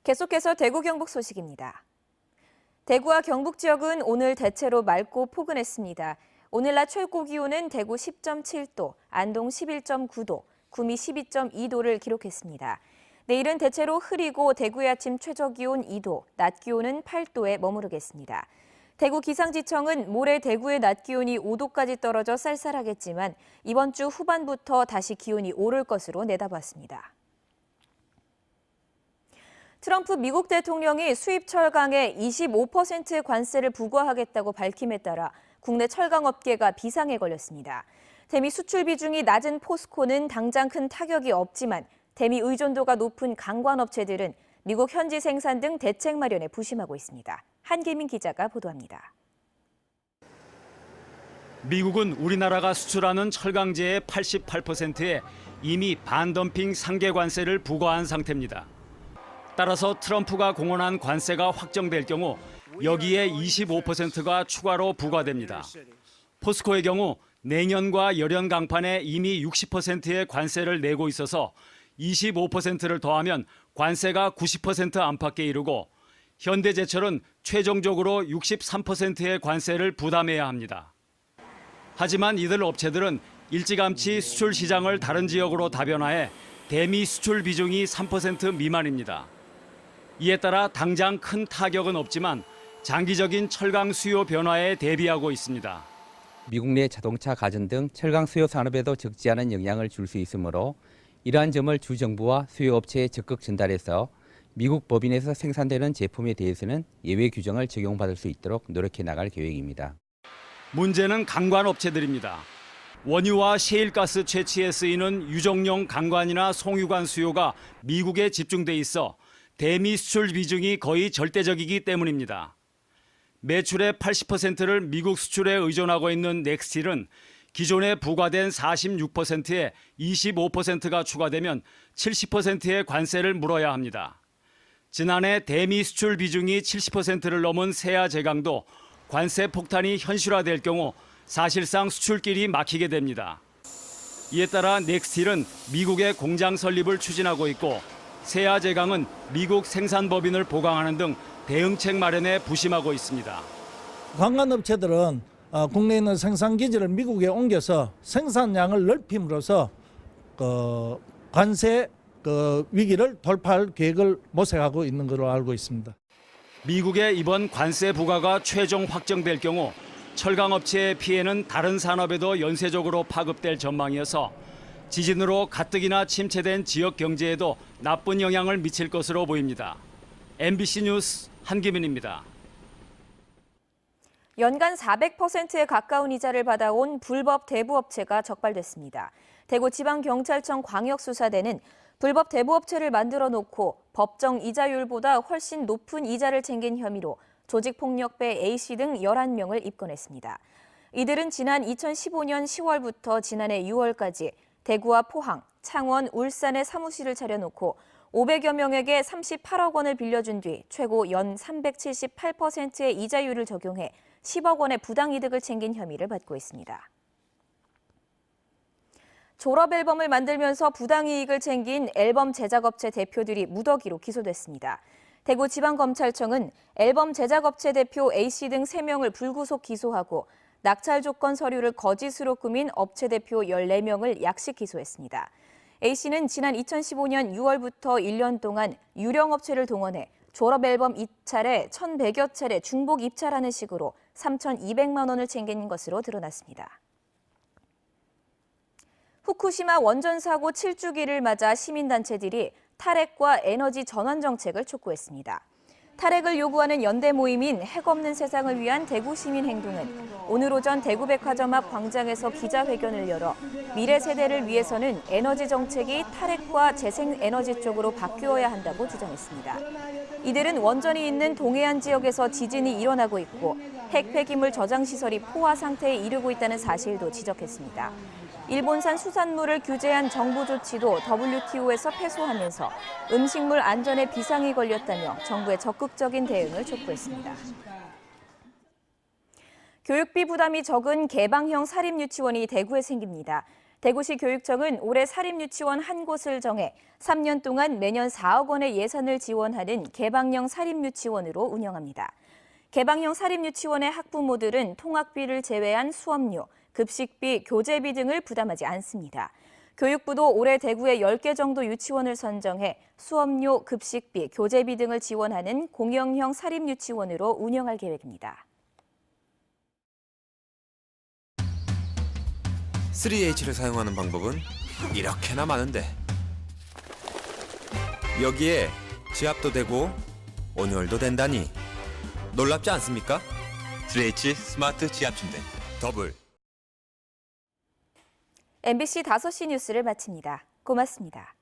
계속해서 대구 경북 소식입니다. 대구와 경북 지역은 오늘 대체로 맑고 포근했습니다. 오늘 낮 최고 기온은 대구 10.7도, 안동 11.9도, 구미 12.2도를 기록했습니다. 내일은 대체로 흐리고 대구의 아침 최저 기온 2도, 낮 기온은 8도에 머무르겠습니다. 대구 기상지청은 모레 대구의 낮 기온이 5도까지 떨어져 쌀쌀하겠지만 이번 주 후반부터 다시 기온이 오를 것으로 내다봤습니다. 트럼프 미국 대통령이 수입 철강에 25%의 관세를 부과하겠다고 밝힘에 따라 국내 철강 업계가 비상에 걸렸습니다. 대미 수출 비중이 낮은 포스코는 당장 큰 타격이 없지만 대미 의존도가 높은 강관 업체들은 미국 현지 생산 등 대책 마련에 부심하고 있습니다. 한기민 기자가 보도합니다. 미국은 우리나라가 수출하는 철강재의 88%에 이미 반덤핑 상계 관세를 부과한 상태입니다. 따라서 트럼프가 공언한 관세가 확정될 경우 여기에 25%가 추가로 부과됩니다. 포스코의 경우 내년과 열연 강판에 이미 60%의 관세를 내고 있어서 25%를 더하면 관세가 90% 안팎에 이르고 현대제철은 최종적으로 63%의 관세를 부담해야 합니다. 하지만 이들 업체들은 일찌감치 수출 시장을 다른 지역으로 다변화해 대미 수출 비중이 3% 미만입니다. 이에 따라 당장 큰 타격은 없지만 장기적인 철강 수요 변화에 대비하고 있습니다. 미국 내 자동차, 가전 등 철강 수요 산업에도 적지 않은 영향을 줄 수 있으므로 이러한 점을 주 정부와 수요업체에 적극 전달해서 미국 법인에서 생산되는 제품에 대해서는 예외 규정을 적용받을 수 있도록 노력해 나갈 계획입니다. 문제는 강관업체들입니다. 원유와 셰일가스 채취에 쓰이는 유정용 강관이나 송유관 수요가 미국에 집중돼 있어 대미 수출 비중이 거의 절대적이기 때문입니다. 매출의 80%를 미국 수출에 의존하고 있는 넥스틸은 기존에 부과된 46%에 25%가 추가되면 70%의 관세를 물어야 합니다. 지난해 대미 수출 비중이 70%를 넘은 세아제강도 관세 폭탄이 현실화될 경우 사실상 수출길이 막히게 됩니다. 이에 따라 넥스틸은 미국의 공장 설립을 추진하고 있고 세아제강은 미국 생산법인을 보강하는 등 대응책 마련에 부심하고 있습니다. 관광업체들은 국내에 있는 생산기지를 미국에 옮겨서 생산량을 넓힘으로써 관세 위기를 돌파할 계획을 모색하고 있는 것으로 알고 있습니다. 미국의 이번 관세 부과가 최종 확정될 경우 철강업체의 피해는 다른 산업에도 연쇄적으로 파급될 전망이어서 지진으로 가뜩이나 침체된 지역 경제에도 나쁜 영향을 미칠 것으로 보입니다. MBC 뉴스 한기민입니다. 연간 400%에 가까운 이자를 받아온 불법 대부업체가 적발됐습니다. 대구지방경찰청 광역수사대는 불법 대부업체를 만들어 놓고 법정 이자율보다 훨씬 높은 이자를 챙긴 혐의로 조직폭력배 A씨 등 11명을 입건했습니다. 이들은 지난 2015년 10월부터 지난해 6월까지 대구와 포항, 창원, 울산에 사무실을 차려놓고 500여 명에게 38억 원을 빌려준 뒤 최고 연 378%의 이자율을 적용해 10억 원의 부당이득을 챙긴 혐의를 받고 있습니다. 졸업 앨범을 만들면서 부당이익을 챙긴 앨범 제작업체 대표들이 무더기로 기소됐습니다. 대구지방검찰청은 앨범 제작업체 대표 A씨 등 3명을 불구속 기소하고 낙찰 조건 서류를 거짓으로 꾸민 업체 대표 14명을 약식 기소했습니다. A씨는 지난 2015년 6월부터 1년 동안 유령업체를 동원해 졸업 앨범 입찰에 1,100여 차례 중복 입찰하는 식으로 3,200만 원을 챙긴 것으로 드러났습니다. 후쿠시마 원전 사고 7주기를 맞아 시민단체들이 탈핵과 에너지 전환 정책을 촉구했습니다. 탈핵을 요구하는 연대 모임인 핵 없는 세상을 위한 대구 시민행동은 오늘 오전 대구백화점 앞 광장에서 기자회견을 열어 미래 세대를 위해서는 에너지 정책이 탈핵과 재생에너지 쪽으로 바뀌어야 한다고 주장했습니다. 이들은 원전이 있는 동해안 지역에서 지진이 일어나고 있고 핵 폐기물 저장 시설이 포화 상태에 이르고 있다는 사실도 지적했습니다. 일본산 수산물을 규제한 정부 조치도 WTO에서 패소하면서 음식물 안전에 비상이 걸렸다며 정부의 적극적인 대응을 촉구했습니다. 교육비 부담이 적은 개방형 사립유치원이 대구에 생깁니다. 대구시 교육청은 올해 사립유치원 한 곳을 정해 3년 동안 매년 4억 원의 예산을 지원하는 개방형 사립유치원으로 운영합니다. 개방형 사립유치원의 학부모들은 통학비를 제외한 수업료, 급식비, 교재비 등을 부담하지 않습니다. 교육부도 올해 대구에 10개 정도 유치원을 선정해 수업료, 급식비, 교재비 등을 지원하는 공영형 사립유치원으로 운영할 계획입니다. 3H를 사용하는 방법은 이렇게나 많은데 여기에 지압도 되고 온열도 된다니 놀랍지 않습니까? 3H 스마트 지압 침대 더블. MBC 5시 뉴스를 마칩니다. 고맙습니다.